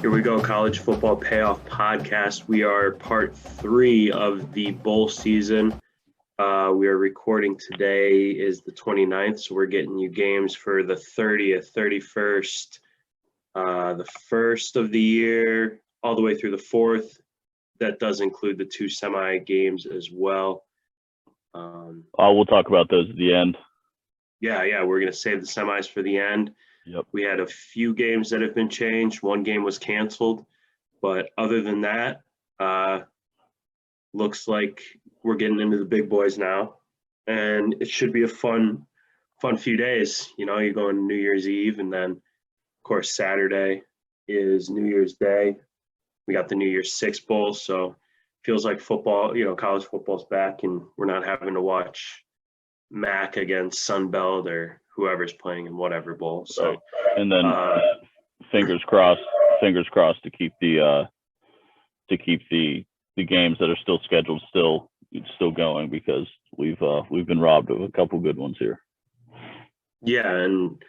Here we go, College Football Payoff Podcast. We are part 3 of the bowl season. We are recording today is the 29th, so we're getting you games for the 30th, 31st, the first of the year, all the way through the 4th. That does include the 2 semi games as well. We'll talk about those at the end. Yeah, we're going to save the semis for the end. Yep. We had a few games that have been changed. One game was canceled, but other than that, looks like we're getting into the big boys now, and it should be a fun few days. You know, you're going New Year's Eve, and then of course Saturday is New Year's Day. We got the New Year's Six Bowl, so feels like football. You know, college football's back, and we're not having to watch MAC against Sunbelt or whoever's playing in whatever bowl. So, right. And then fingers crossed to keep the games that are still scheduled still going, because we've been robbed of a couple good ones here. Yeah, and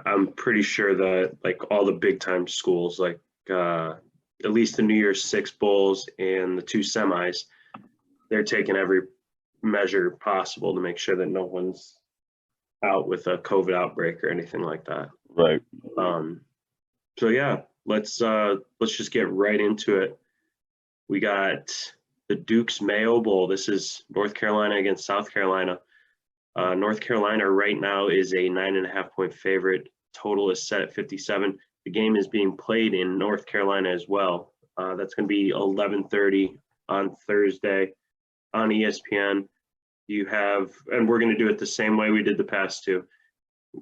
I'm pretty sure that like all the big time schools, like at least the New Year's Six bowls and the 2 semis, they're taking every measure possible to make sure that no one's out with a COVID outbreak or anything like that. Right. So yeah, let's just get right into it. We got the Duke's Mayo Bowl. This is North Carolina against South Carolina. North Carolina right now is a 9.5-point favorite. Total is set at 57. The game is being played in North Carolina as well. That's going to be 11:30 on Thursday on ESPN. You have, and we're going to do it the same way we did the past 2.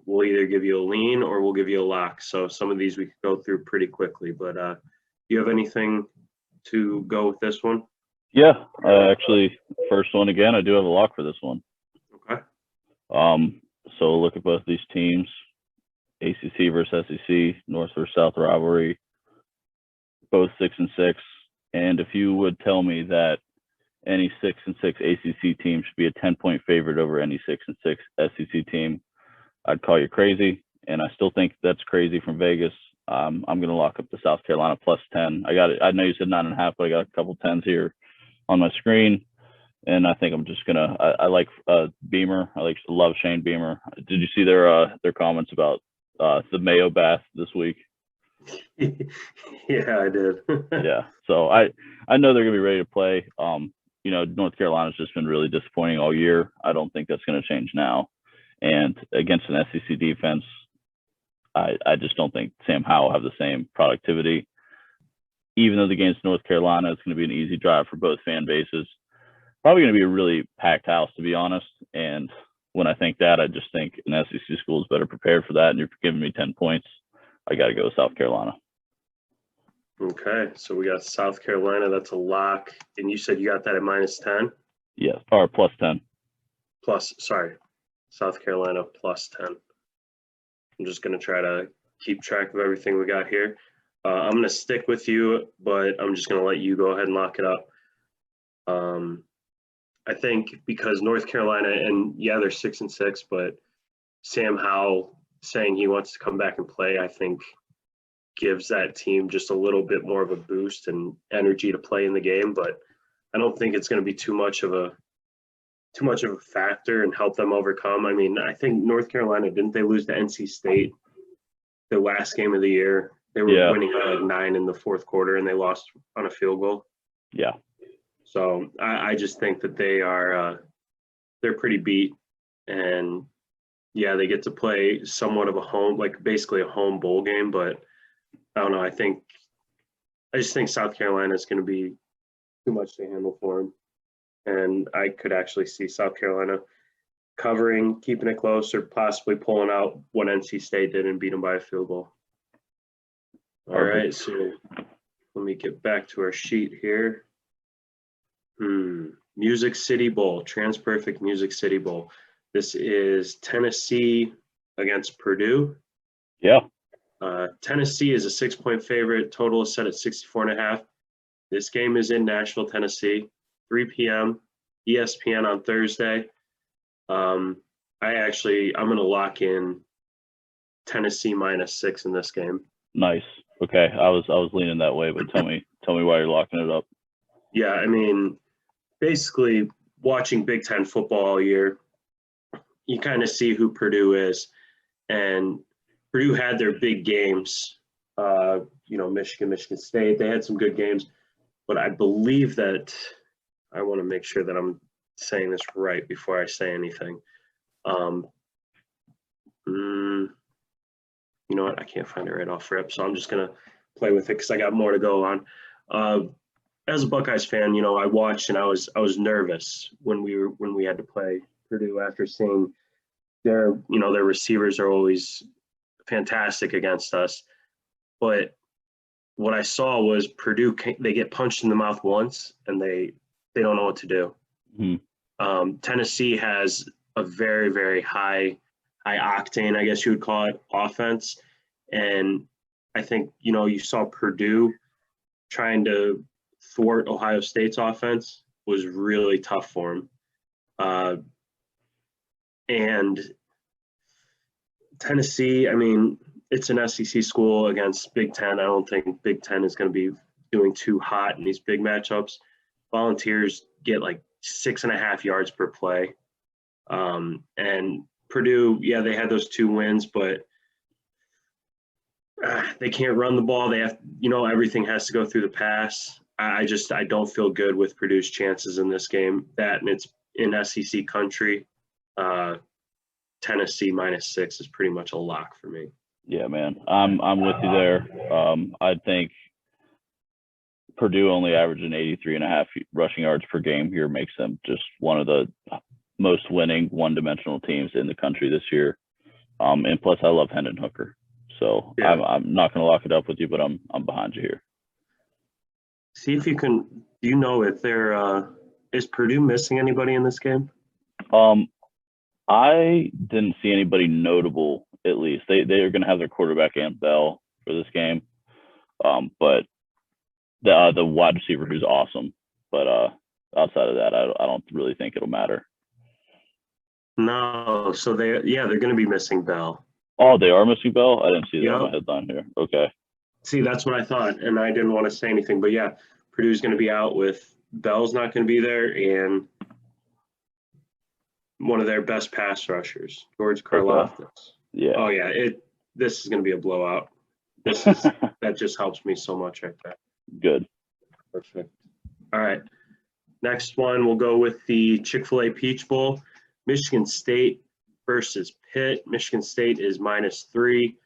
We'll either give you a lean or we'll give you a lock. So some of these we could go through pretty quickly. But do you have anything to go with this one? Yeah, actually, first one again, I do have a lock for this one. Okay. So look at both these teams, ACC versus SEC, North versus South rivalry, both 6-6. And if you would tell me that any 6-6 ACC team should be a 10-point favorite over any 6-6 SEC team, I'd call you crazy. And I still think that's crazy from Vegas. I'm going to lock up the South Carolina plus 10. I got it. I know you said 9.5, but I got a couple 10s here on my screen. And I think I'm just going to, I like Beamer. Love Shane Beamer. Did you see their comments about the Mayo bath this week? Yeah, I did. Yeah. So I know they're going to be ready to play. You know, North Carolina's just been really disappointing all year. I don't think that's going to change now. And against an SEC defense, I just don't think Sam Howell will have the same productivity. Even though the game's North Carolina, it's going to be an easy drive for both fan bases. Probably going to be a really packed house, to be honest. And when I think that, I just think an SEC school is better prepared for that. And you're giving me 10 points. I got to go with South Carolina. Okay, so we got South Carolina. That's a lock. And you said you got that at minus 10? Yeah, or plus 10. South Carolina plus 10. I'm just going to try to keep track of everything we got here. I'm going to stick with you, but I'm just going to let you go ahead and lock it up. I think because North Carolina, and yeah, they're 6-6, but Sam Howell saying he wants to come back and play, I think gives that team just a little bit more of a boost and energy to play in the game. But I don't think it's going to be too much of a factor and help them overcome. I mean, I think North Carolina, didn't they lose to NC State the last game of the year? They were winning by like 9 in the 4th quarter, and they lost on a field goal. Yeah. So I just think that they're pretty beat, and yeah, they get to play somewhat of a home, like basically a home bowl game. But I don't know. I just think South Carolina is going to be too much to handle for them. And I could actually see South Carolina covering, keeping it close, or possibly pulling out what NC State did and beat them by a field goal. All right, so let me get back to our sheet here. Music City Bowl, TransPerfect Music City Bowl. This is Tennessee against Purdue. Yeah. Tennessee is a 6-point favorite. Total is set at 64.5. This game is in Nashville, Tennessee. 3 p.m. ESPN on Thursday. I'm going to lock in Tennessee -6 in this game. Nice. Okay, I was leaning that way, but tell me why you're locking it up. Yeah, I mean, basically watching Big Ten football all year, you kind of see who Purdue is, and Purdue had their big games. Michigan, Michigan State, they had some good games, but I believe that I want to make sure that I'm saying this right before I say anything. Um, you know what? I can't find it right off rip, so I'm just gonna play with it because I got more to go on. Uh, as a Buckeyes fan, I watched and I was nervous when we had to play Purdue after seeing their receivers are always fantastic against us, but what I saw was Purdue, they get punched in the mouth once and they don't know what to do. Tennessee has a very, very high octane, I guess you would call it, offense. And I think, you saw Purdue trying to thwart Ohio State's offense was really tough for them. And Tennessee, I mean, it's an SEC school against Big Ten. I don't think Big Ten is going to be doing too hot in these big matchups. Volunteers get like 6.5 yards per play. And Purdue, yeah, they had those 2 wins, but they can't run the ball. They have, everything has to go through the pass. I don't feel good with Purdue's chances in this game. That, and it's in SEC country. Tennessee -6 is pretty much a lock for me. Yeah, man, I'm with you there. I think Purdue only averaging 83.5 rushing yards per game here makes them just one of the most winning one-dimensional teams in the country this year. And plus, I love Hendon Hooker, so yeah. I'm not going to lock it up with you, but I'm behind you here. See if you can. Do you know if is Purdue missing anybody in this game? I didn't see anybody notable. At least they are going to have their quarterback and Bell for this game, but the wide receiver who's awesome. But outside of that, I don't really think it'll matter. No, so they're going to be missing Bell. Oh, they are missing Bell? I didn't see that on my headline here. Okay. See, that's what I thought, and I didn't want to say anything, but yeah, Purdue's going to be out with Bell's not going to be there, and one of their best pass rushers, George Karlaftis. Okay. Yeah. Oh yeah, this is going to be a blowout. That just helps me so much right there. Good. Perfect. All right. Next one, we'll go with the Chick-Fil-A Peach Bowl. Michigan State versus Pitt. Michigan State is -3.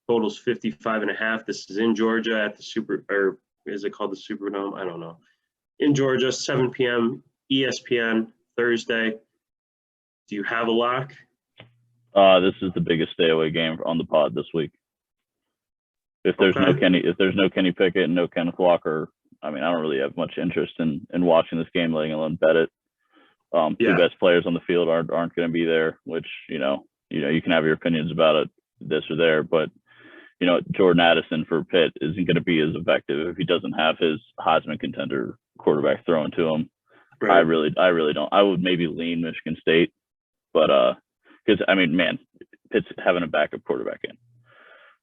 Totals 55.5. This is in Georgia at the or is it called the Superdome? I don't know. In Georgia, 7 p.m. ESPN Thursday. Do you have a lock? This is the biggest stay away game on the pod this week. If there's no Kenny Pickett and no Kenneth Walker, I mean, I don't really have much interest in watching this game, letting alone bet it. Two best players on the field aren't going to be there, which you can have your opinions about it, this or there, but Jordan Addison for Pitt isn't going to be as effective if he doesn't have his Heisman contender quarterback thrown to him. Right. I really don't. I would maybe lean Michigan State, but because I mean, man, Pitt's having a backup quarterback in,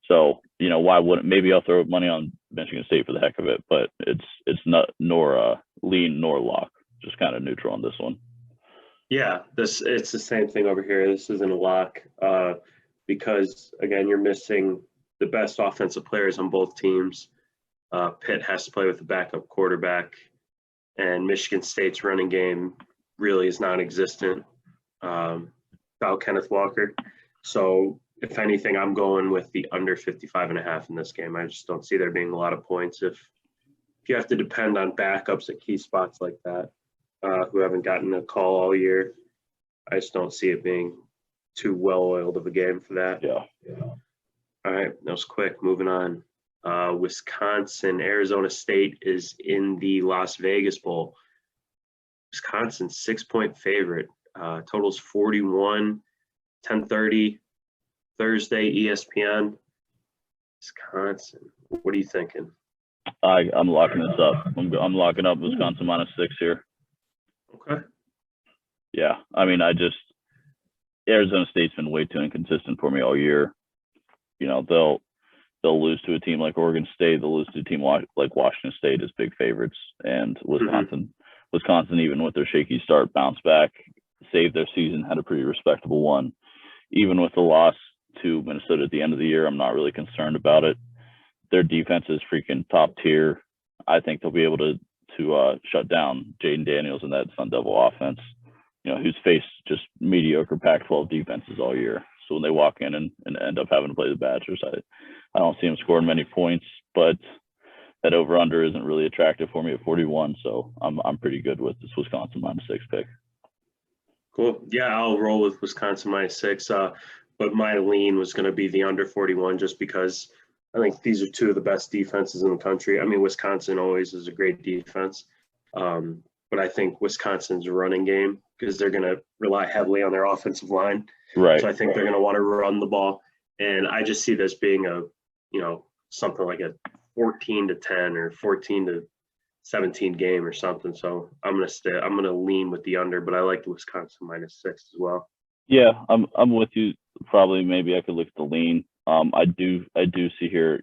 so why wouldn't? Maybe I'll throw money on Michigan State for the heck of it, but it's not nor lean nor lock, just kind of neutral on this one. Yeah, it's the same thing over here. This isn't a lock because again, you're missing the best offensive players on both teams. Pitt has to play with a backup quarterback, and Michigan State's running game really is non-existent without Kenneth Walker. So if anything, I'm going with the under 55.5 in this game. I just don't see there being a lot of points if you have to depend on backups at key spots like that who haven't gotten a call all year. I just don't see it being too well-oiled of a game for that. Yeah. All right, that was quick. Moving on. Wisconsin, Arizona State is in the Las Vegas Bowl. Wisconsin 6-point favorite. Totals 41, 10:30 Thursday, ESPN. Wisconsin. What are you thinking? I'm locking this up. I'm locking up Wisconsin -6 here. Okay. Yeah, I mean, Arizona State's been way too inconsistent for me all year. They'll they'll lose to a team like Oregon State. They'll lose to a team like Washington State as big favorites. And Wisconsin, even with their shaky start, bounced back, saved their season, had a pretty respectable one. Even with the loss to Minnesota at the end of the year, I'm not really concerned about it. Their defense is freaking top tier. I think they'll be able to shut down Jaden Daniels and that Sun Devil offense, who's faced just mediocre Pac-12 defenses all year. So when they walk in and end up having to play the Badgers, I don't see them scoring many points, but that over-under isn't really attractive for me at 41. So I'm pretty good with this Wisconsin -6 pick. Cool. Yeah, I'll roll with Wisconsin -6. But my lean was going to be the under 41 just because I think these are two of the best defenses in the country. I mean, Wisconsin always is a great defense. But I think Wisconsin's running game, because they're going to rely heavily on their offensive line. Right. So I think they're going to want to run the ball. And I just see this being something like a 14-10 or 14-17 game or something. So I'm going to lean with the under, but I like the Wisconsin -6 as well. Yeah, I'm with you. Probably maybe I could look at the lean. I do see here,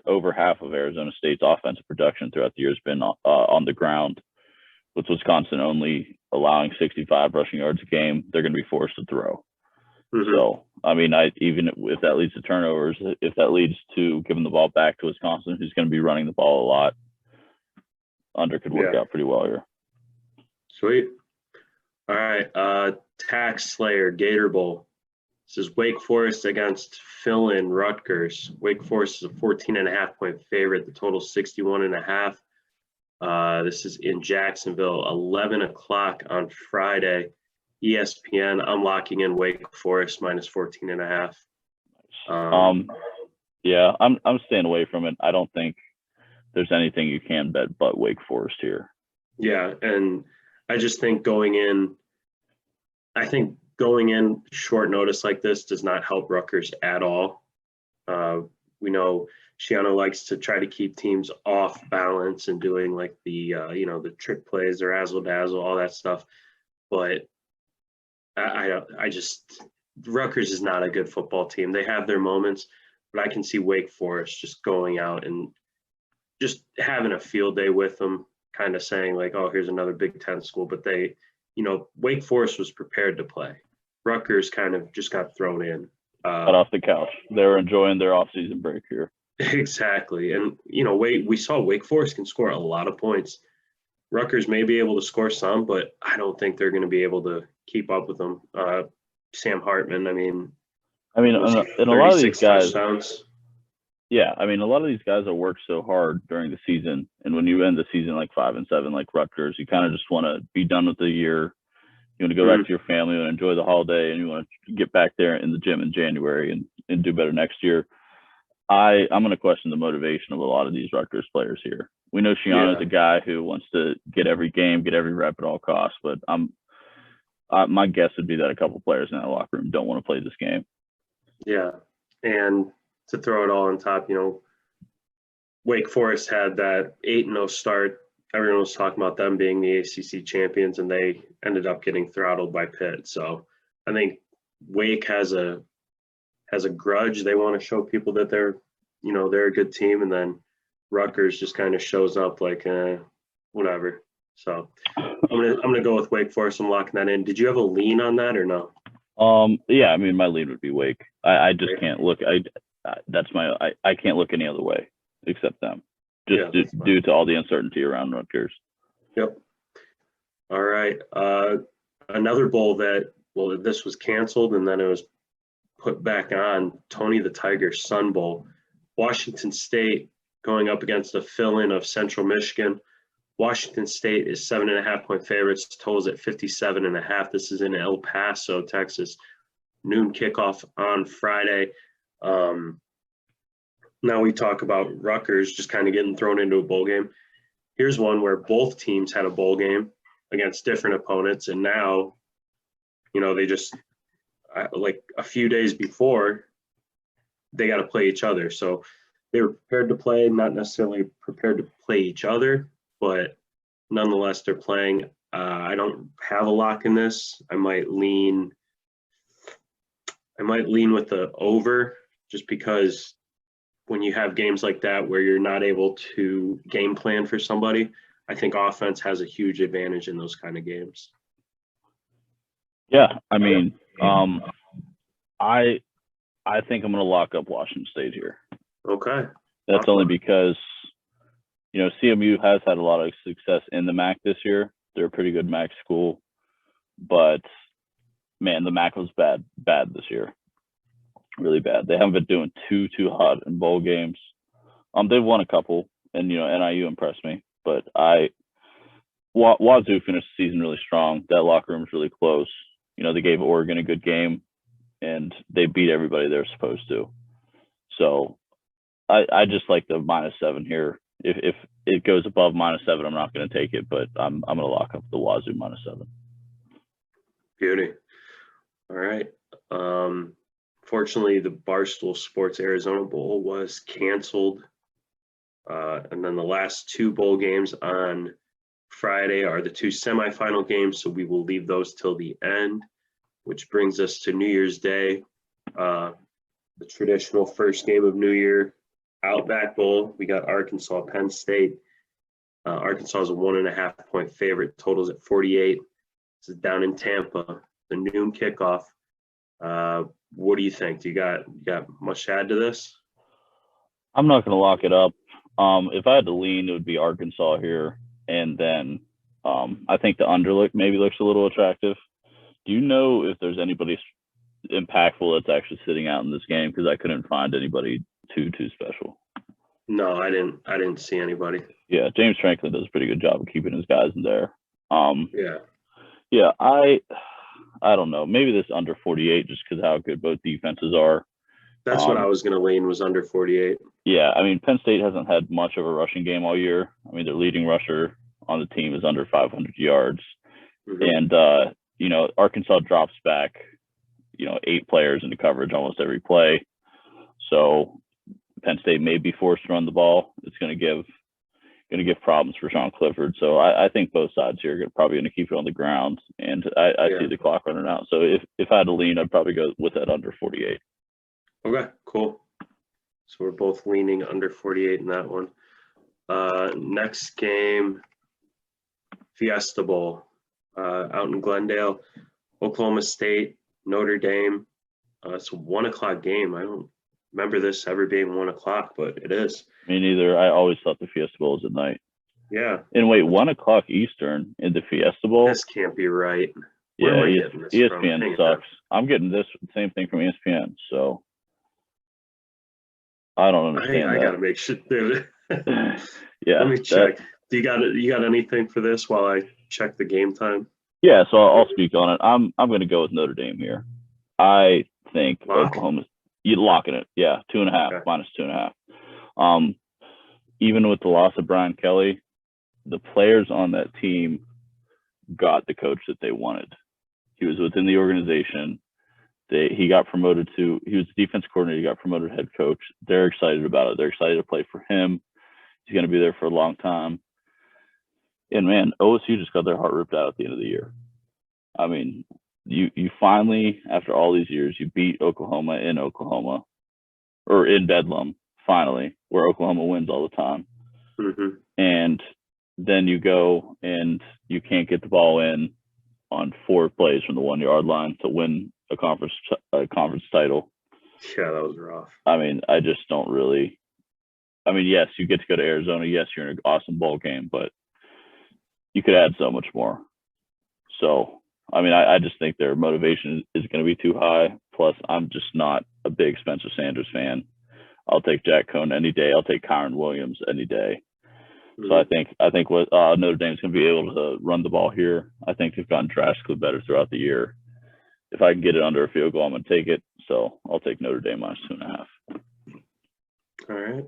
over half of Arizona State's offensive production throughout the year has been on the ground, with Wisconsin only allowing 65 rushing yards a game. They're going to be forced to throw. Mm-hmm. So, I mean, even if that leads to turnovers, if that leads to giving the ball back to Wisconsin, who's going to be running the ball a lot, under could work out pretty well here. Sweet. All right. Tax Slayer, Gator Bowl. This is Wake Forest against fill-in Rutgers. Wake Forest is a 14.5-point favorite. The total 61.5. This is in Jacksonville, 11 o'clock on Friday. ESPN. I'm locking in Wake Forest -14.5. Yeah, I'm staying away from it. I don't think there's anything you can bet but Wake Forest here. Yeah, and I just think going in short notice like this does not help Rutgers at all. We know Shiano likes to try to keep teams off balance and doing like the trick plays or razzle dazzle, all that stuff. But Rutgers is not a good football team. They have their moments, but I can see Wake Forest just going out and just having a field day with them, kind of saying like, oh, here's another Big Ten school. But Wake Forest was prepared to play. Rutgers kind of just got thrown in. Got off the couch. They were enjoying their off-season break here. Exactly. And, we saw Wake Forest can score a lot of points. Rutgers may be able to score some, but I don't think they're going to be able to keep up with them. Sam Hartman, and a lot of these guys, touchdowns. Yeah, a lot of these guys have worked so hard during the season, and when you end the season like 5-7, like Rutgers, you kind of just want to be done with the year. You want to go back to your family and enjoy the holiday, and you want to get back there in the gym in January and do better next year. I'm going to question the motivation of a lot of these Rutgers players here. We know Shiano's a guy who wants to get every game, get every rep at all costs, but my guess would be that a couple players in that locker room don't want to play this game. Yeah, and to throw it all on top, Wake Forest had that 8-0 start. Everyone was talking about them being the ACC champions, and they ended up getting throttled by Pitt. So I think Wake has a grudge. They want to show people that they're a good team, and then Rutgers just kind of shows up like whatever. So I'm gonna go with Wake Forest. I'm locking that in. Did you have a lean on that or no? Yeah, my lead would be Wake. I just can't look. I can't look any other way except them. Just due to all the uncertainty around Rutgers. Yep. All right. Another bowl this was canceled and then it was put back on. Tony the Tiger Sun Bowl. Washington State going up against the fill-in of Central Michigan. Washington State is 7.5-point favorites. Totals at 57.5. This is in El Paso, Texas. Noon kickoff on Friday. Now we talk about Rutgers just kind of getting thrown into a bowl game. Here's one where both teams had a bowl game against different opponents, and now, they just like a few days before, they got to play each other. So they were prepared to play, not necessarily prepared to play each other, but nonetheless, they're playing. I don't have a lock in this. I might lean with the over just because when you have games like that where you're not able to game plan for somebody, I think offense has a huge advantage in those kind of games. Yeah, I mean, I think I'm going to lock up Washington State here. Okay. That's only because, CMU has had a lot of success in the MAC this year. They're a pretty good MAC school, but man, the MAC was bad this year, really bad. They haven't been doing too hot in bowl games. They've won a couple, and NIU impressed me, but Wazoo finished the season really strong. That locker room is really close. They gave Oregon a good game, and they beat everybody they're supposed to. So I just like the -7 here. If it goes above -7, I'm not going to take it, but I'm going to lock up the Wazoo -7. Beauty. All right. Fortunately, the Barstool Sports Arizona Bowl was canceled. And then the last two bowl games on Friday are the two semifinal games, so we will leave those till the end, which brings us to New Year's Day, the traditional first game of New Year, Outback Bowl. We got Arkansas, Penn State. Arkansas is a 1.5-point favorite. Totals at 48. This is down in Tampa. The noon kickoff. What do you think? Do you got much to add to this? I'm not going to lock it up. If I had to lean, it would be Arkansas here, and then I think the under maybe looks a little attractive. Do you know if there's anybody impactful that's actually sitting out in this game? Because I couldn't find anybody too special. No, I didn't see anybody. Yeah, James Franklin does a pretty good job of keeping his guys in there. Yeah, I don't know. Maybe this under 48 just because how good both defenses are. That's what I was going to lean, was under 48. Yeah, I mean, Penn State hasn't had much of a rushing game all year. I mean, their leading rusher on the team is under 500 yards. Mm-hmm. And, Arkansas drops back, 8 players into coverage almost every play. So Penn State may be forced to run the ball. It's going to give problems for Sean Clifford. So I think both sides here are probably going to keep it on the ground. And I see the clock running out. So if I had to lean, I'd probably go with that under 48. Okay, cool. So we're both leaning under 48 in that one. Next game, Fiesta Bowl, out in Glendale, Oklahoma State, Notre Dame. It's a 1:00 game. I don't remember this ever being 1:00, but it is. Me neither. I always thought the Fiesta Bowl was at night. Yeah. And wait, 1:00 Eastern in the Fiesta Bowl? This can't be right. Yeah, Where am I getting this ESPN from? sucks. I'm getting this same thing from ESPN, so I don't understand. I gotta make sure. Yeah. Let me check. You got anything for this while I check the game time? Yeah, so I'll speak on it. I'm going to go with Notre Dame here. I think Oklahoma's locking it. Yeah, 2.5 Okay. -2.5. Even with the loss of Brian Kelly, the players on that team got the coach that they wanted. He was within the organization. He got promoted to, he was the defense coordinator. He got promoted to head coach. They're excited about it. They're excited to play for him. He's going to be there for a long time. And man, OSU just got their heart ripped out at the end of the year. I mean, you finally, after all these years, you beat Oklahoma, or in Bedlam, finally, where Oklahoma wins all the time. Mm-hmm. And then you go and you can't get the ball in on 4 plays from the 1-yard line to win a conference title. Yeah, that was rough. I mean, I just don't really. I mean, yes, you get to go to Arizona. Yes, you're in an awesome bowl game, but you could add so much more. So, I mean, I just think their motivation is going to be too high. Plus, I'm just not a big Spencer Sanders fan. I'll take Jack Cohn any day. I'll take Kyron Williams any day. Mm-hmm. So I think what Notre Dame's going to be able to run the ball here. I think they've gotten drastically better throughout the year. If I can get it under a field goal, I'm going to take it. So I'll take Notre Dame -2.5. All right.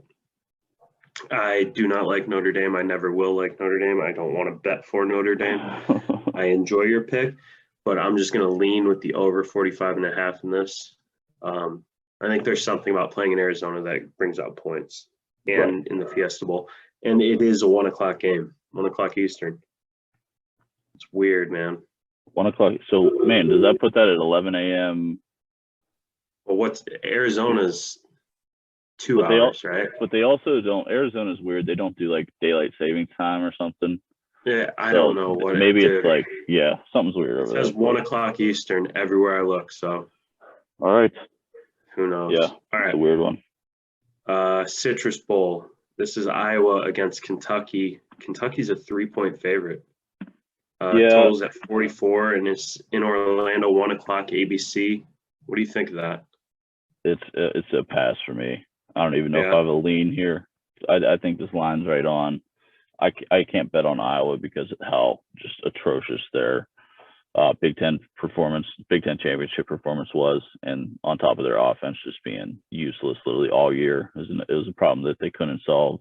I do not like Notre Dame. I never will like Notre Dame. I don't want to bet for Notre Dame. I enjoy your pick, but I'm just going to lean with the over 45.5 in this. I think there's something about playing in Arizona that brings out points, and in the Fiesta Bowl. And it is a 1:00 game, 1:00 Eastern. It's weird, man. 1:00. So, man, does that put that at 11 a.m.? Well, what's Arizona's 2 hours, right? But they also don't. Arizona's weird. They don't do like daylight savings time or something. Yeah, I don't know what maybe it it's like something's weird over there. It says 1 o'clock Eastern everywhere I look. So, all right, who knows? Yeah, all right. It's a weird one. Citrus Bowl. This is Iowa against Kentucky. Kentucky's a 3-point favorite. Totals at 44, and it's in Orlando, 1 o'clock ABC. What do you think of that? It's a pass for me. I don't even know if I have a lean here. I think this line's right on. I can't bet on Iowa because of how just atrocious their Big Ten championship performance was, and on top of their offense just being useless literally all year. It was a problem that they couldn't solve.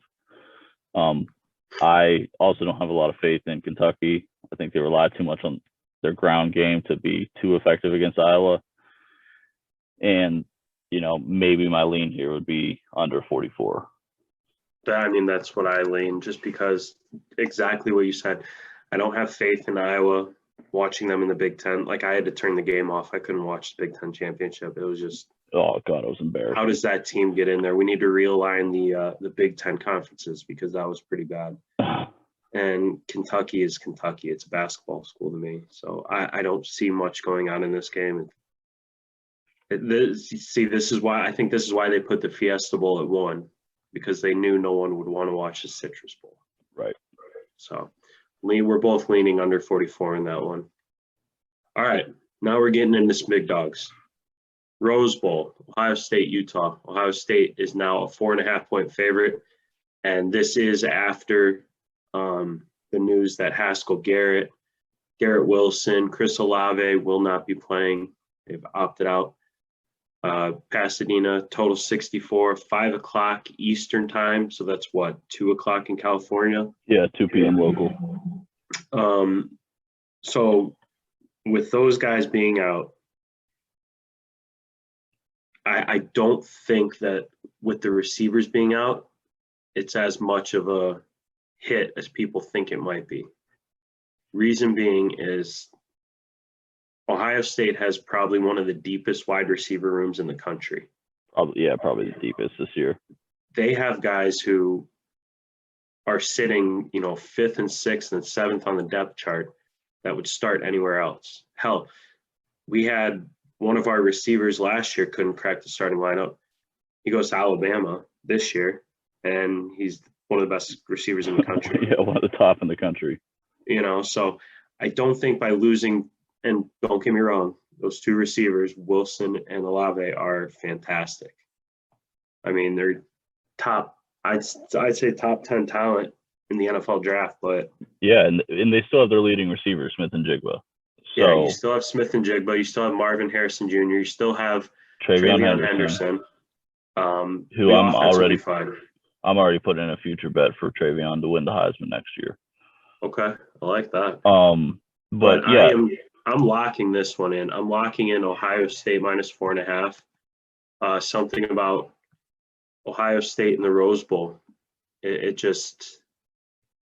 I also don't have a lot of faith in Kentucky. I think they rely too much on their ground game to be too effective against Iowa. And, maybe my lean here would be under 44. I mean, that's what I lean, just because exactly what you said. I don't have faith in Iowa watching them in the Big Ten. Like, I had to turn the game off. I couldn't watch the Big Ten championship. It was just, oh God, I was embarrassed. How does that team get in there? We need to realign the Big Ten conferences, because that was pretty bad. And Kentucky is Kentucky. It's a basketball school to me. So I don't see much going on in this game. This is why I think they put the Fiesta Bowl at 1, because they knew no one would want to watch the Citrus Bowl. Right. So we're both leaning under 44 in that one. All right. Now we're getting into some big dogs. Rose Bowl, Ohio State, Utah. Ohio State is now a 4.5-point favorite. And this is after the news that Haskell Garrett Wilson, Chris Olave will not be playing. They've opted out. Pasadena, total 64, 5 o'clock Eastern time. So that's what, 2 o'clock in California? Yeah, 2 p.m. local. So with those guys being out, I don't think that with the receivers being out, it's as much of a hit as people think it might be. Reason being is Ohio State has probably one of the deepest wide receiver rooms in the country. Probably the deepest this year. They have guys who are sitting, 5th and 6th and 7th on the depth chart that would start anywhere else. Hell, we had one of our receivers last year couldn't crack the starting lineup. He goes to Alabama this year, and he's one of the best receivers in the country. Yeah, one of the top in the country. So I don't think by losing, and don't get me wrong, those 2 receivers, Wilson and Olave, are fantastic. I mean, they're I'd say top 10 talent in the NFL draft, but yeah, and they still have their leading receiver, Smith and Jigba. So, yeah, you still have Smith and Jigba, you still have Marvin Harrison Jr., you still have Travion Henderson, who I'm already putting in a future bet for Travion to win the Heisman next year. Okay, I like that. But yeah, I'm locking this one in. I'm locking in Ohio State minus 4.5. Something about Ohio State in the Rose Bowl. It just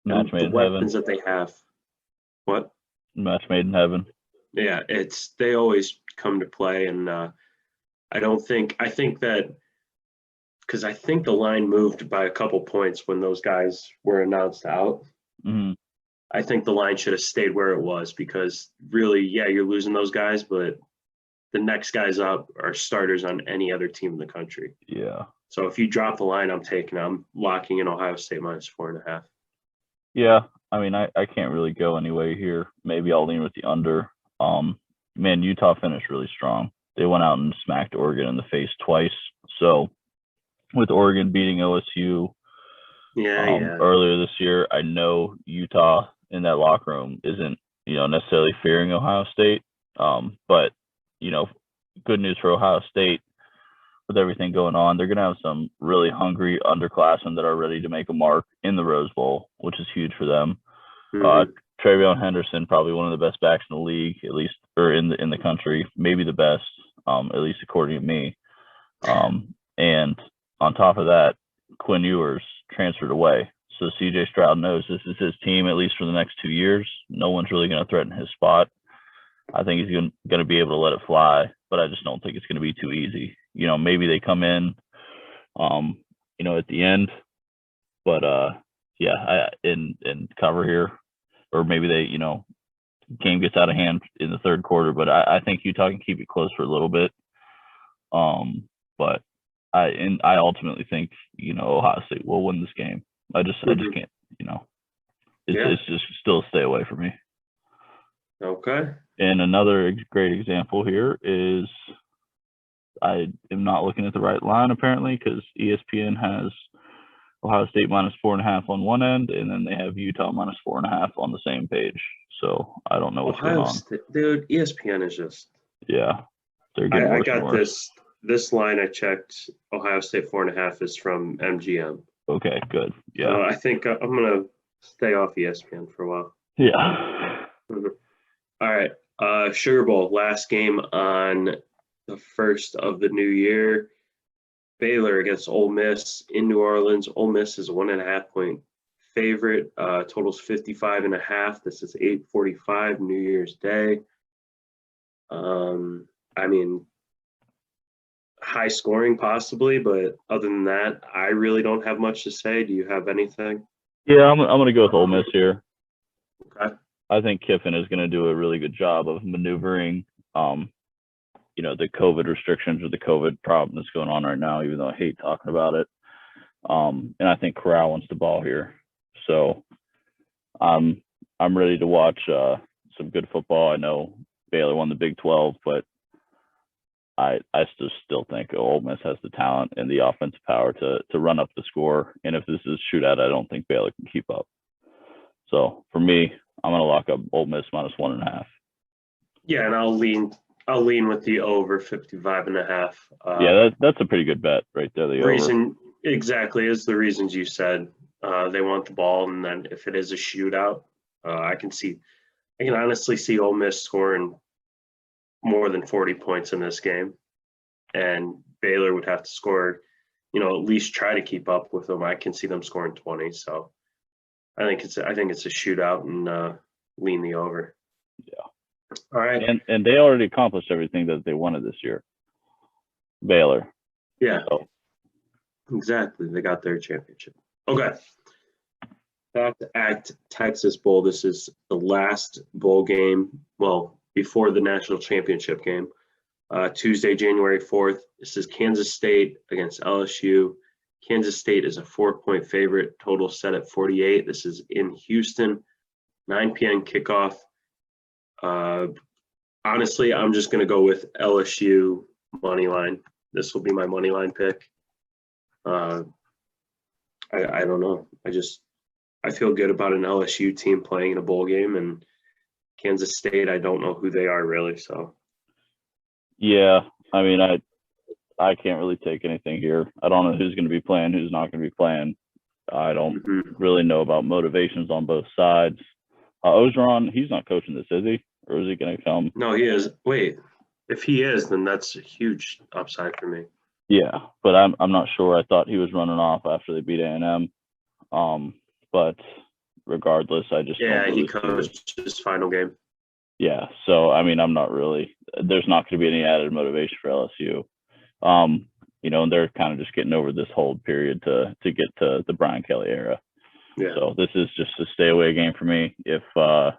match made in weapons heaven. That they have. What? Match made in heaven. Yeah, they always come to play, and I think that because I think the line moved by a couple points when those guys were announced out. Mm-hmm. I think the line should have stayed where it was, because really, you're losing those guys, but the next guys up are starters on any other team in the country. Yeah. So if you drop the line, I'm locking in Ohio State minus 4.5. Yeah. I mean, I can't really go any way here. Maybe I'll lean with the under. Man, Utah finished really strong. They went out and smacked Oregon in the face twice. So with Oregon beating OSU earlier this year, I know Utah in that locker room isn't, necessarily fearing Ohio State. But, good news for Ohio State with everything going on. They're going to have some really hungry underclassmen that are ready to make a mark in the Rose Bowl, which is huge for them. Mm-hmm. Travion Henderson, probably one of the best backs in the league, at least, or in the country, maybe the best, at least according to me. And on top of that, Quinn Ewers transferred away. So CJ Stroud knows this is his team, at least for the next 2 years. No one's really going to threaten his spot. I think he's going to be able to let it fly, but I just don't think it's going to be too easy. Maybe they come in at the end. But in cover here, or maybe they, game gets out of hand in the third quarter. But I think Utah can keep it close for a little bit. But I ultimately think Ohio State will win this game. I just can't. It's just still a stay away for me. Okay. And another great example here is I am not looking at the right line apparently, because ESPN has Ohio State -4.5 on one end, and then they have Utah -4.5 on the same page. So I don't know what's going on. Dude, ESPN is just. Yeah, they're getting worse and worse. This line I checked. Ohio State 4.5 is from MGM. Okay, good. Yeah. So I think I'm gonna stay off ESPN for a while. Yeah. All right. Sugar Bowl, last game on the first of the new year. Baylor against Ole Miss in New Orleans. Ole Miss is a 1.5 point favorite. Totals 55.5. This is 8:45 New Year's Day. I mean, high scoring possibly, but other than that, I really don't have much to say. Do you have anything? Yeah, I'm gonna go with Ole Miss here. Okay. I think Kiffin is gonna do a really good job of maneuvering, the COVID restrictions or the COVID problem that's going on right now, even though I hate talking about it. And I think Corral wants the ball here. So I'm ready to watch some good football. I know Baylor won the Big 12, but I still think Ole Miss has the talent and the offensive power to run up the score. And if this is a shootout, I don't think Baylor can keep up. So for me, I'm going to lock up Ole Miss -1.5. Yeah, and I'll lean with the over 55.5. Yeah, that's a pretty good bet right there. The reason over. Exactly is the reasons you said. They want the ball, and then if it is a shootout, I can honestly see Ole Miss scoring more than 40 points in this game, and Baylor would have to score, at least try to keep up with them. I can see them scoring 20. So I think it's a shootout and lean the over. Yeah. All right. And they already accomplished everything that they wanted this year. Baylor. Yeah. So. Exactly. They got their championship. Okay. Back to Act Texas Bowl. This is the last bowl game, well, before the national championship game. Tuesday, January 4th. This is Kansas State against LSU. Kansas State is a 4-point favorite. Total set at 48. This is in Houston. 9 p.m. kickoff. Honestly, I'm just going to go with LSU money line. This will be my money line pick. I don't know. I feel good about an LSU team playing in a bowl game, and Kansas State, I don't know who they are really. So. Yeah, I mean, I can't really take anything here. I don't know who's going to be playing, who's not going to be playing. I don't really know about motivations on both sides. Ogeron, he's not coaching this, is he? Or is he going to come? No, he is. Wait, if he is, then that's a huge upside for me. Yeah, but I'm not sure. I thought he was running off after they beat A&M. But regardless, I just he coached his final game. Yeah, so I mean, I'm not really. There's not going to be any added motivation for LSU. And they're kind of just getting over this hold period to get to the Brian Kelly era. Yeah. So this is just a stay away game for me. If I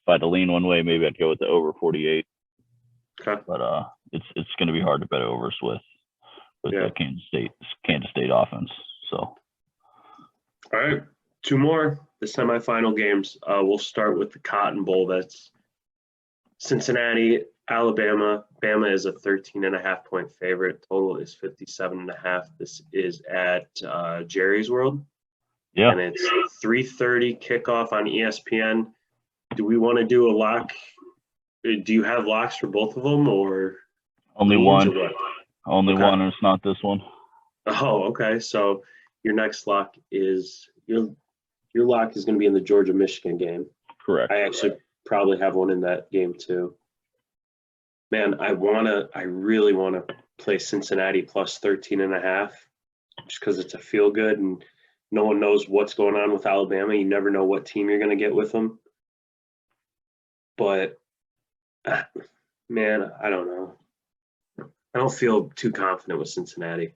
had to lean one way, maybe I'd go with the over 48. Okay. But it's going to be hard to bet overs with the Kansas State offense. So. All right, 2 more. The semifinal games. We'll start with the Cotton Bowl. That's Cincinnati, Alabama. Bama is a 13.5 point favorite. Total is 57.5. This is at Jerry's World. Yeah. And it's 3:30 kickoff on ESPN. Do we want to do a lock? Do you have locks for both of them, or only one? Only one, and it's not this one. Oh, okay. So your next lock is your lock is going to be in the Georgia-Michigan game. Correct. I actually probably have one in that game too. Man, I really want to play Cincinnati plus 13.5 just because it's a feel good and no one knows what's going on with Alabama. You never know what team you're going to get with them. But, man, I don't know. I don't feel too confident with Cincinnati.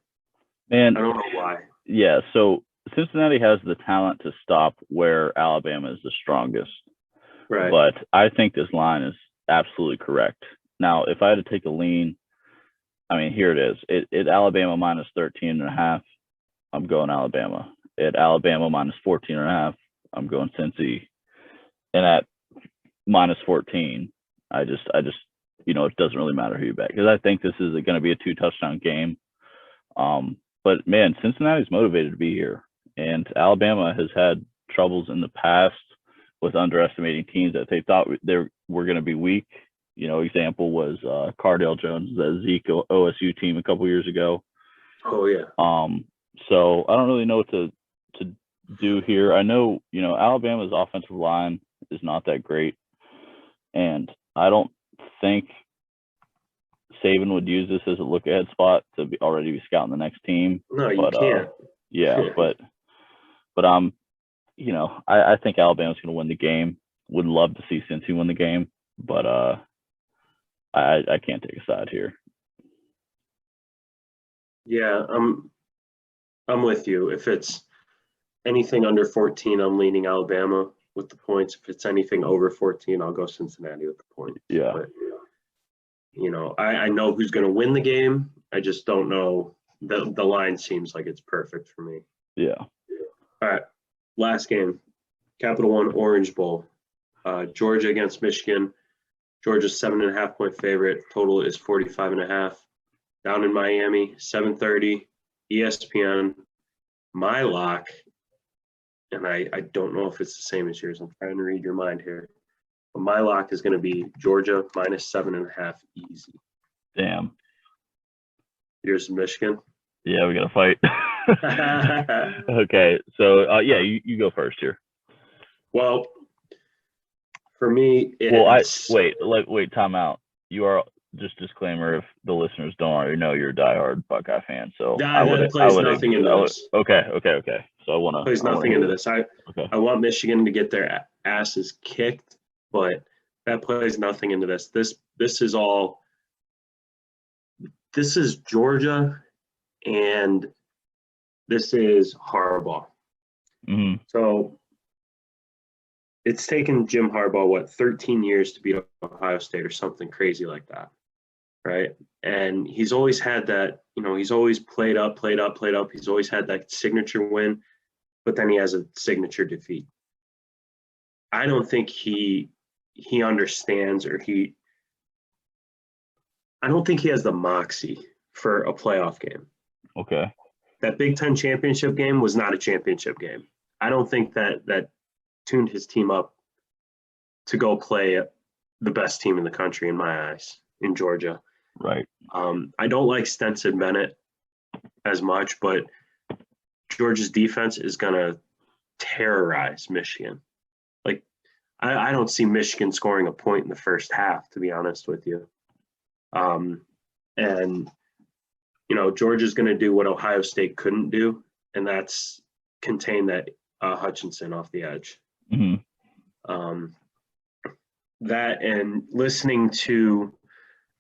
Man, I don't know why. yeah. So Cincinnati has the talent to stop where Alabama is the strongest, Right. but I think this line is absolutely correct. Now, if I had to take a lean, I mean, here it is. At Alabama minus 13.5, I'm going Alabama. At Alabama minus 14.5, I'm going Cincy. And at minus 14, I just, it doesn't really matter who you bet because I think this is going to be a 2-touchdown game. But man, Cincinnati's motivated to be here, and Alabama has had troubles in the past with underestimating teams that they thought they were going to be weak. Example was Cardale Jones, the Zeke OSU team a couple years ago. Oh yeah. So I don't really know what to do here. I know, Alabama's offensive line is not that great, and I don't think Saban would use this as a look ahead spot to already be scouting the next team. No, you can't. Yeah, but I think Alabama's going to win the game. Would love to see Cincy win the game, but I can't take a side here. Yeah, I'm with you. If it's anything under 14, I'm leaning Alabama with the points. If it's anything over 14, I'll go Cincinnati with the points. Yeah. But, I know who's going to win the game. I just don't know. The line seems like it's perfect for me. Yeah. All right. Last game, Capital One Orange Bowl. Georgia against Michigan. Georgia's 7.5-point favorite. Total is 45.5. Down in Miami, 7:30, ESPN. My lock, and I don't know if it's the same as yours. I'm trying to read your mind here. But my lock is going to be Georgia minus 7.5 easy. Damn. Yours is Michigan? Yeah, we got to fight. Okay. So, you go first here. Well, for me, wait, time out. You are, just disclaimer, if the listeners don't already know, you're a diehard Buckeye fan. So that plays nothing into this. Okay. So I want to. Plays nothing into this. I want Michigan to get their asses kicked, but that plays nothing into this. This is all. This is Georgia, and this is Harbaugh. Mm-hmm. So it's taken Jim Harbaugh 13 years to beat Ohio State or something crazy like that, right? And he's always had that. He's always played up. He's always had that signature win, but then he has a signature defeat. I don't think he understands, or I don't think he has the moxie for a playoff game. Okay. That Big Ten championship game was not a championship game. I don't think that tuned his team up to go play the best team in the country in my eyes, in Georgia. Right. I don't like Stenson Bennett as much, but Georgia's defense is going to terrorize Michigan. Like, I don't see Michigan scoring a point in the first half, to be honest with you. And Georgia's going to do what Ohio State couldn't do, and that's contain that Hutchinson off the edge. Mm-hmm. That, and listening to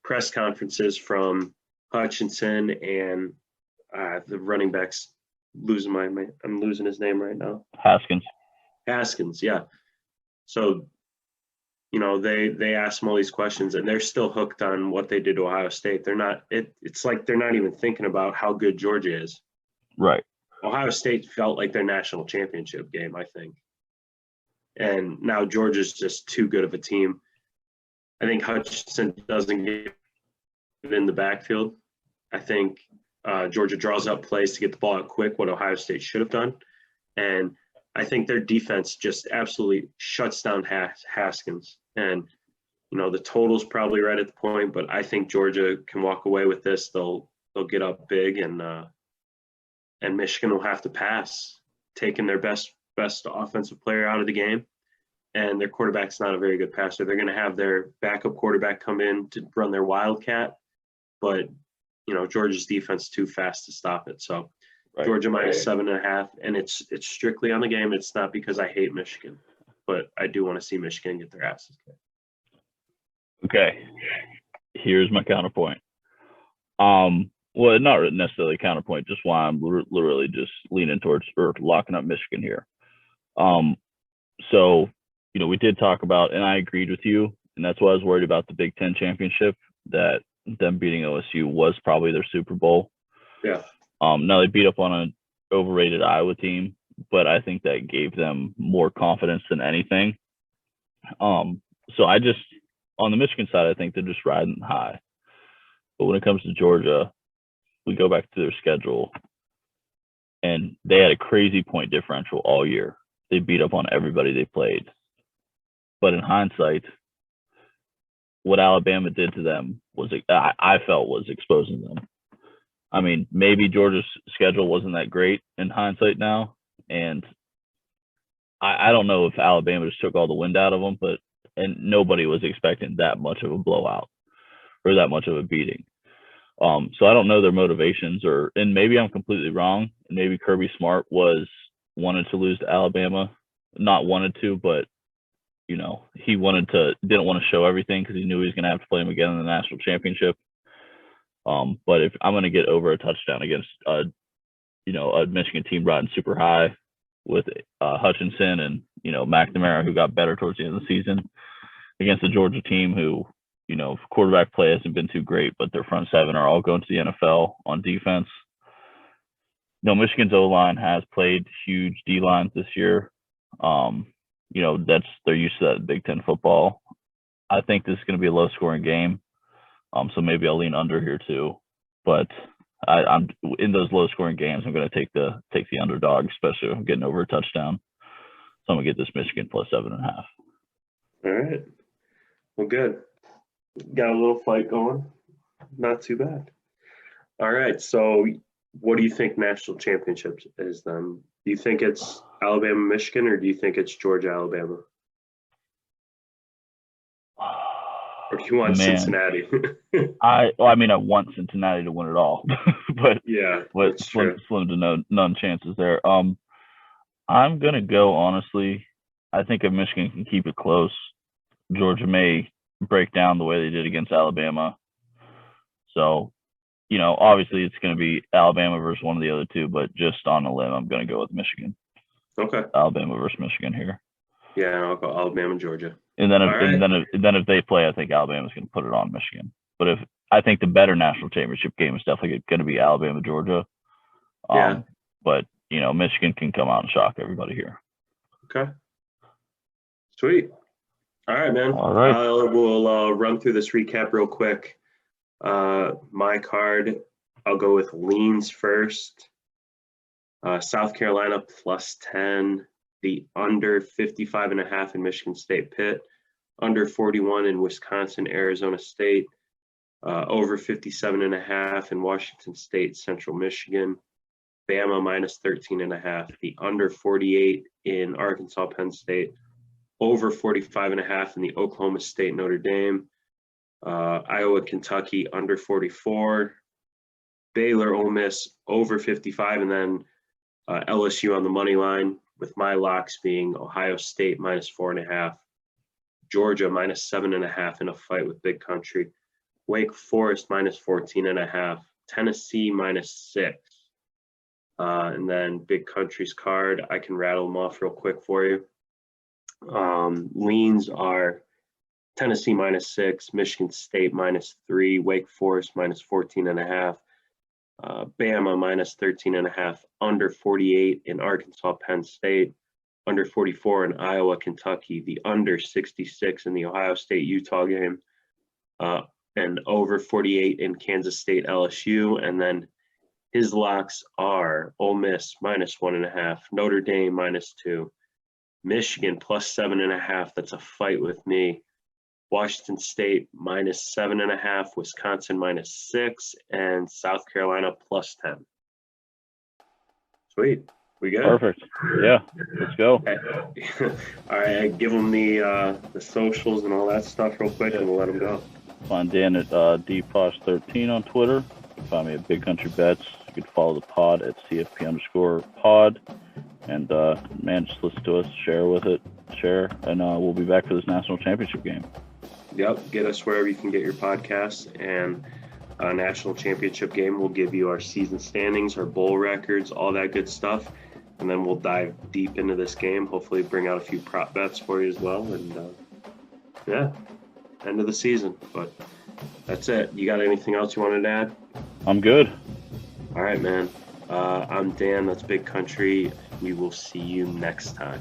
press conferences from Hutchinson and the running backs, I'm losing his name right now. Haskins, yeah. So, they ask them all these questions, and they're still hooked on what they did to Ohio State. They're not. It's like they're not even thinking about how good Georgia is. Right. Ohio State felt like their national championship game, I think. And now Georgia's just too good of a team. I think Hutchinson doesn't get in the backfield. I think Georgia draws up plays to get the ball out quick, what Ohio State should have done. And I think their defense just absolutely shuts down Haskins. And, the total's probably right at the point, but I think Georgia can walk away with this. They'll get up big, and Michigan will have to pass, taking their best offensive player out of the game. And their quarterback's not a very good passer. They're going to have their backup quarterback come in to run their wildcat, but Georgia's defense too fast to stop it. So right. Georgia minus 7.5, and it's strictly on the game. It's not because I hate Michigan, but I do want to see Michigan get their asses kicked. Okay, here's my counterpoint. Well, not necessarily counterpoint, just why I'm literally just leaning towards or locking up Michigan here. So, we did talk about, and I agreed with you, and that's why I was worried about the Big Ten championship, that them beating OSU was probably their Super Bowl. Yeah. Now they beat up on an overrated Iowa team, but I think that gave them more confidence than anything. So I just, on the Michigan side, I think they're just riding high. But when it comes to Georgia, we go back to their schedule, and they had a crazy point differential all year. They beat up on everybody they played. But in hindsight, what Alabama did to them was, I felt, was exposing them. I mean, maybe Georgia's schedule wasn't that great in hindsight now, and I don't know if Alabama just took all the wind out of them, and nobody was expecting that much of a blowout or that much of a beating. So I don't know their motivations, and maybe I'm completely wrong. And maybe Kirby Smart wanted to lose to Alabama, not wanted to, but he didn't want to show everything because he knew he was going to have to play him again in the national championship. But if I'm going to get over a touchdown against a Michigan team riding super high with Hutchinson and McNamara, who got better towards the end of the season, against the Georgia team who quarterback play hasn't been too great, but their front seven are all going to the NFL on defense. Michigan's O-line has played huge D-lines this year. They're used to that in Big Ten football. I think this is going to be a low-scoring game, so maybe I'll lean under here too. But I'm in those low-scoring games. I'm going to take the underdog, especially if I'm getting over a touchdown. So I'm going to get this Michigan plus 7.5. All right. Well, good. Got a little fight going. Not too bad. All right. So what do you think national championships is then? Do you think it's Alabama, Michigan, or do you think it's Georgia, Alabama? Or do you want Cincinnati? I want Cincinnati to win it all, but yeah, slim to none chances there. I'm gonna go, honestly. I think if Michigan can keep it close, Georgia may break down the way they did against Alabama. So, obviously it's going to be Alabama versus one of the other two, but just on a limb, I'm going to go with Michigan. Okay. Alabama versus Michigan here. Yeah, I'll go Alabama, Georgia. And then if they play, I think Alabama's going to put it on Michigan. But I think the better national championship game is definitely going to be Alabama, Georgia. Yeah. But Michigan can come out and shock everybody here. Okay. Sweet. All right, man. All right. We'll run through this recap real quick. My card, I'll go with leans first. South Carolina plus 10, the under 55.5 in Michigan State Pitt, under 41 in Wisconsin, Arizona State, over 57.5 in Washington State, Central Michigan, Bama minus 13.5, the under 48 in Arkansas, Penn State, over 45.5 in the Oklahoma State, Notre Dame, Iowa, Kentucky, under 44, Baylor, Ole Miss, over 55, and then LSU on the money line, with my locks being Ohio State minus 4.5, Georgia minus 7.5 in a fight with Big Country, Wake Forest minus 14.5, Tennessee minus 6. And then Big Country's card, I can rattle them off real quick for you. Leans are Tennessee minus 6, Michigan State minus 3, Wake Forest minus 14.5, Bama minus 13.5, under 48 in Arkansas, Penn State, under 44 in Iowa, Kentucky, the under 66 in the Ohio State, Utah game, and over 48 in Kansas State, LSU. And then his locks are Ole Miss minus 1.5, Notre Dame minus 2, Michigan plus 7.5. That's a fight with me. Washington State minus 7.5, Wisconsin minus 6, and South Carolina plus 10. Sweet. We good? Perfect. Yeah, let's go. Okay. All right, give them the socials and all that stuff real quick, and we'll let them go. Find Dan at dposh13 on Twitter. You can find me at Big Country Bets. You can follow the pod at CFP_pod. And, just listen to us, share, and we'll be back for this national championship game. Yep, get us wherever you can get your podcasts, and national championship game. We'll give you our season standings, our bowl records, all that good stuff. And then we'll dive deep into this game, hopefully bring out a few prop bets for you as well. And yeah, end of the season. But that's it. You got anything else you wanted to add? I'm good. All right, man. I'm Dan. That's Big Country. We will see you next time.